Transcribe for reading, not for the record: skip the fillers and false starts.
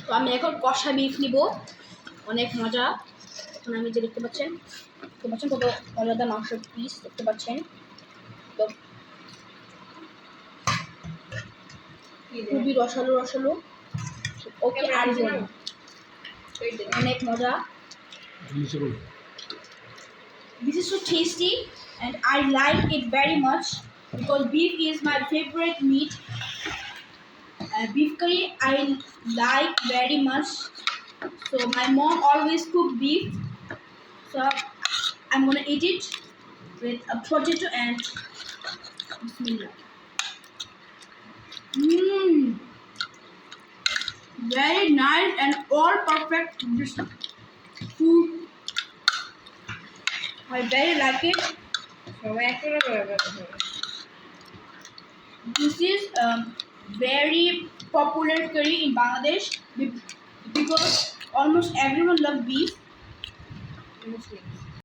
তো আমি এখন কষা বিফ নিব, অনেক মজা। এখন আমি যে দেখতে পাচ্ছেন কত মজাদার মাংসের পিস দেখতে পাচ্ছেন। তো খুবই রসালো ওকে আর অনেক মজা। This is so tasty and I like it very much because beef is my favorite meat. Beef curry I like very much. So my mom always cook beef. So I'm gonna eat it with a potato and bismillah. Very nice and all perfect this food. I very like it. This is very popular curry in Bangladesh because almost everyone loves beef. Muslims.